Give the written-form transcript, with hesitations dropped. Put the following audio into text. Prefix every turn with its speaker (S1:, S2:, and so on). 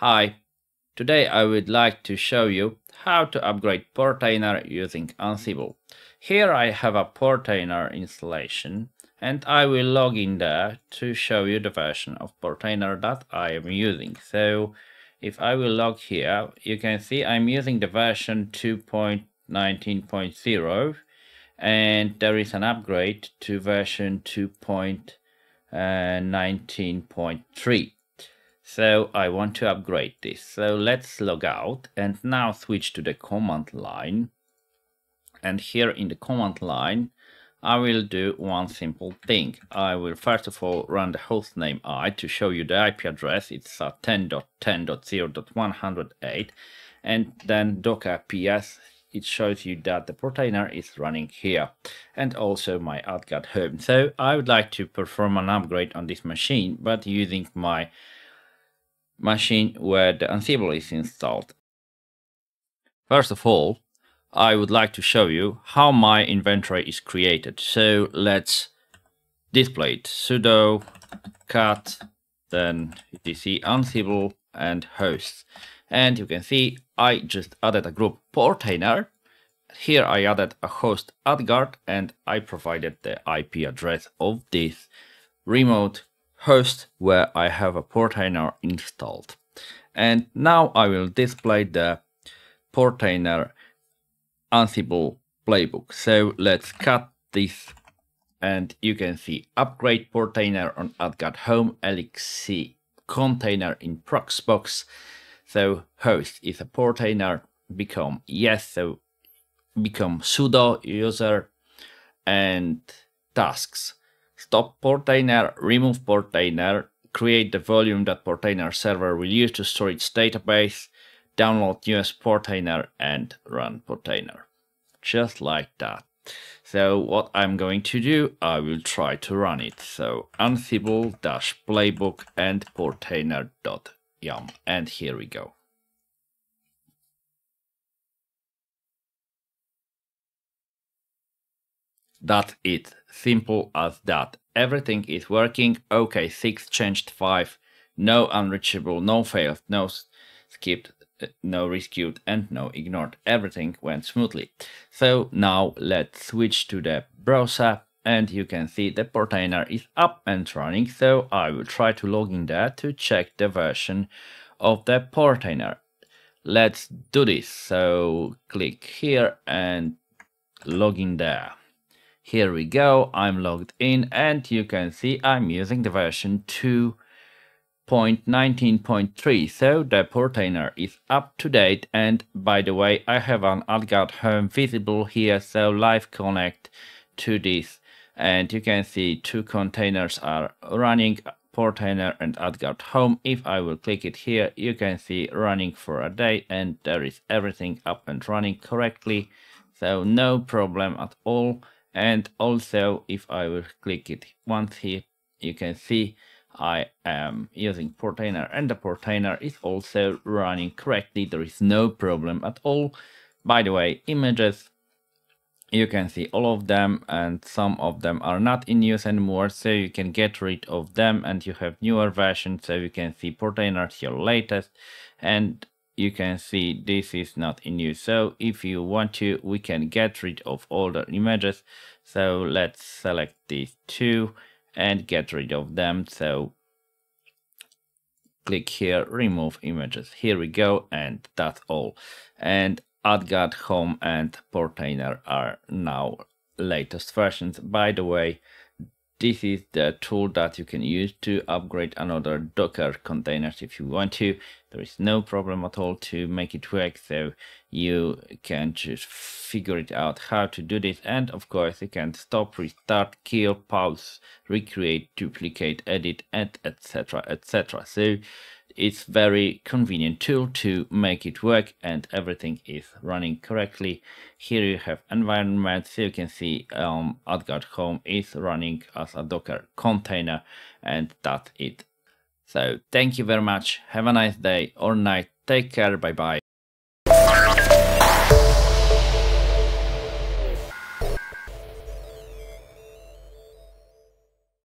S1: Hi, today I would like to show you how to upgrade Portainer using Ansible. Here I have a Portainer installation and I will log in there to show you the version of Portainer that I am using. So if I will log here, you can see I'm using the version 2.19.0 and there is an upgrade to version 2.19.3. So I want to upgrade this. So let's log out and now switch to the command line. And here in the command line, I will do one simple thing. I will first of all run the hostname I to show you the IP address. It's 10.10.0.108 and then docker ps. It shows you that the Portainer is running here and also my AdGuard home. So I would like to perform an upgrade on this machine, but using my machine where the Ansible is installed. First of all, I would like to show you how my inventory is created. So let's display it. Sudo cat, then etc Ansible and hosts. And you can see I just added a group Portainer. Here I added a host AdGuard and I provided the IP address of this remote host where I have a Portainer installed. And now I will display the Portainer Ansible playbook. So let's cut this and you can see upgrade Portainer on AdGuard home LXC container in Proxbox. So host is a Portainer, become yes, so become sudo user and tasks. Stop Portainer, remove Portainer, create the volume that Portainer server will use to store its database, download US Portainer and run Portainer. Just like that. So what I'm going to do, I will try to run it. So ansible-playbook and portainer.yum and here we go. That's it, simple as that. Everything is working. OK, 6 changed 5, no unreachable, no failed, no skipped, no rescued and no ignored. Everything went smoothly. So now let's switch to the browser and you can see the Portainer is up and running. So I will try to log in there to check the version of the Portainer. Let's do this. So click here and log in there. Here we go, I'm logged in and you can see I'm using the version 2.19.3, so the Portainer is up to date. And by the way, I have an AdGuard home visible here, so live connect to this and you can see 2 containers are running, Portainer and AdGuard home. If I will click it here, you can see running for a day and there is everything up and running correctly, so no problem at all. And also if I will click it once here, you can see I am using Portainer and the Portainer is also running correctly. There is no problem at all. By the way, images, you can see all of them and some of them are not in use anymore, so you can get rid of them and you have newer versions. So you can see Portainer is your latest and you can see this is not in use. So if you want to, we can get rid of all the images. So let's select these 2 and get rid of them. So click here, remove images. Here we go, and that's all. And AdGuard home and Portainer are now latest versions. By the way, this is the tool that you can use to upgrade another Docker containers if you want to. There is no problem at all to make it work, so you can just figure it out how to do this. And of course you can stop, restart, kill, pause, recreate, duplicate, edit, and etc. etc. So it's very convenient tool to make it work and everything is running correctly. Here you have environment, so you can see AdGuard home is running as a Docker container and that's it. So thank you very much. Have a nice day or night. Take care. Bye bye.